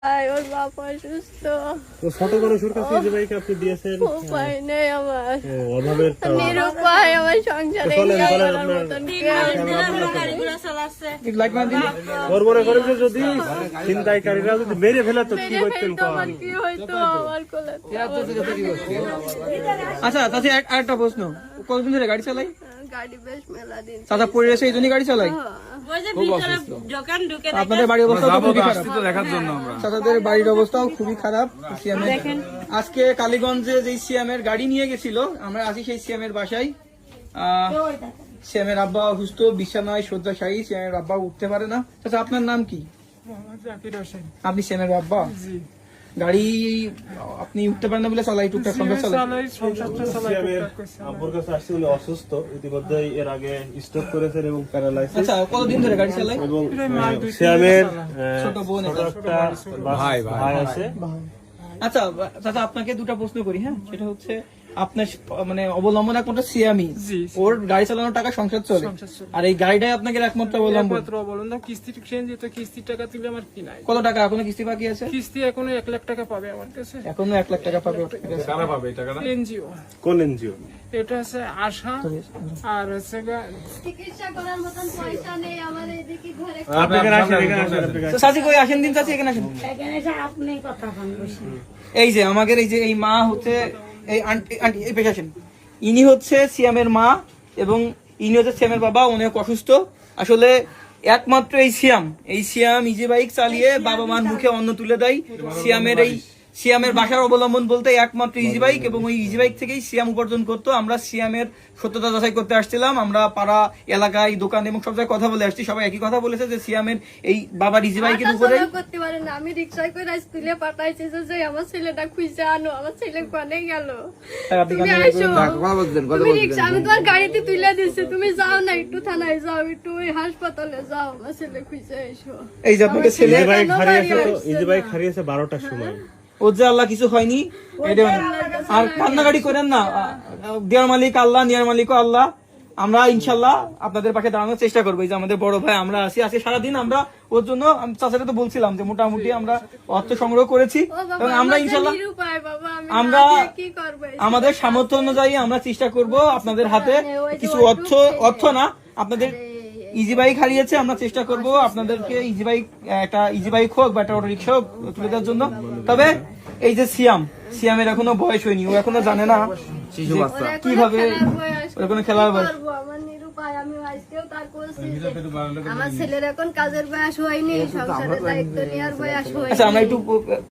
ওর বাপ অসুস্থ। ছোট মানুষের কাছে যে ভাইকে আপনি দিয়েছেন, উপায় নেই আমার, অভাবের কারণে। নিরুপায় আমার সংসারে চলেন, এই চলেন, করার আপনার- মতন কেউ ওর মনে করেন যে যদি ছিনতাইকারীরা যদি মেরে ফেলে তো কি মেরে করতেন ফেলতো আমার কি হইতো আমার কোলে। আচ্ছা চাচি আরেকটা প্রশ্ন, কতদিন ধরে গাড়ি চালাই? গাড়ি বেশ মেলা দিন চাচা পড়ে এসে এই জন্যই গাড়ি চালাই? আপনাদের বাড়ির অবস্থা খুবই খারাপ, দেখার জন্য আমরা চাচাদের বাড়ির অবস্থাও খুবই খারাপ। সিএমের আজকে কালীগঞ্জে যে সিএমের গাড়ি নিয়ে গেছিল, আমরা আছি সেই সিএমের বাসায়। সিএমের আব্বা অসুস্থ, বিছানায় শয্যাশায়ী, সিএমের আব্বা উঠতে পারে না। চাচা আপনার নাম কি? আপনি সিএমের আব্বা? গাড়ি আপনি উঠতে পারেন না বলে চালাই, টুকটাক সংসার চালাই। সিয়ামের আব্বুর কাছে আসছে, উনি অসুস্থ, ইতিমধ্যে এর আগে স্ট্রোক করেছেন এবং প্যারালাইসিস। আচ্ছা কতদিন ধরে গাড়ি চালাই? এবং সিয়ামের ছোট বোন ছোট একটা ভাই আছে। আচ্ছা চাচা আপনাকে দুটো প্রশ্ন করি, হ্যাঁ? সেটা হচ্ছে আপনার মানে অবলম্বন একমাত্র সিয়ামি, ওর গাড়ি চালানোর টাকা সংসার চলে, আর এই গাড়িটাই আপনাকে একমাত্র অবলম্বন। কিস্তির টাকা তুলে আমার কি নাই, কত টাকা এখনো কিস্তি বাকি আছে? কিস্তি এখনো 1 লাখ টাকা পাবে আমার কাছে, এখনো 1 লাখ টাকা পাবে। কারা পাবে এই টাকাটা? এনজিও। কোন এনজিও? এটা হচ্ছে আশা, আর হচ্ছে চিকিৎসা করার মতন পয়সা নেই আমার, এদিকে ঘরে আপনি এখানে আসেন, এখানে আসেন, আপনি এখানে আসেন। চাচি কই আসেন দিন, চাচি এখানে আসেন। এই যে আমাদের এই যে এই মা হচ্ছে এই আন্টি, আন্টি এই পেশা আসেন। ইনি হচ্ছে সিয়ামের মা এবং ইনি হচ্ছে সিয়ামের বাবা, অনেক অসুস্থ। আসলে একমাত্র এই সিয়াম ইজি বাইক চালিয়ে বাবা মার মুখে অন্ন তুলে দেয়। সিয়ামের বাসার অবলম্বন বলতে একমাত্র ইজি বাইক, এবং ওই ইজি বাইক থেকেই সিয়াম উপার্জন করতো। আমরা সিয়ামের সত্যতা যাচাই করতে আসছিলাম, আমরা পাড়া এলাকায় দোকান এবং সব জায়গায় কথা বলে আসছি, সবাই একই কথা বলেছে যে সিয়ামের এই বাবার ইজি বাইকের উপরে করতে পারে না। আমি রিক্সায় করে তুলে পাঠাইছি যে আমার ছেলেটা খুঁজে আনো, আমার ছেলে কোনে গেল, তুমি আসো, তুমি রিক্সা, আমি তোমার গাড়িতে তুলে দিচ্ছি, তুমি যাও না, একটু থানায় যাও, একটু ওই হাসপাতালে যাও, আমার ছেলে খুঁজে এসো। এই যে আপনাকে ছেলে ইজি বাইক হারিয়েছে, তো ইজি বাইক হারিয়েছে 12টার সময়। ওর যে আল্লাহ কিছু হয়নি, এটা আর কান্নাকাটি করেন না। দেওয়ার মালিক আল্লাহ, নেওয়ার মালিকও আল্লাহ। আমরা ইনশাল্লাহ আপনাদের পাশে দাঁড়ানোর চেষ্টা করবো। এই যে আমাদের বড় ভাই, আমরা আছি আজকে সারাদিন, আমরা ওর জন্য চাচাটা তো বলছিলাম যে মোটামুটি আমরা অর্থ সংগ্রহ করেছি, এবং আমরা ইনশাল্লাহ আমরা আমাদের সামর্থ্য অনুযায়ী আমরা চেষ্টা করব আপনাদের হাতে কিছু অর্থ না, আপনাদের ইজি বাইক হারিয়েছে, আমরা চেষ্টা করব আপনাদেরকে ইজি বাইক, একটা ইজি বাইক হোক বা একটা অটো রিক্সা হোক তুলে দেওয়ার জন্য। তবে এই যে সিয়ামের এখনো বয়স হয়নি, ও এখনো জানে না কিভাবে এখনো খেলার বয়স। আমার ছেলের এখন কাজের বয়স হয়নি, সংসারের দায়িত্ব নেওয়ার বয়স হয়নি। আচ্ছা আমরা একটু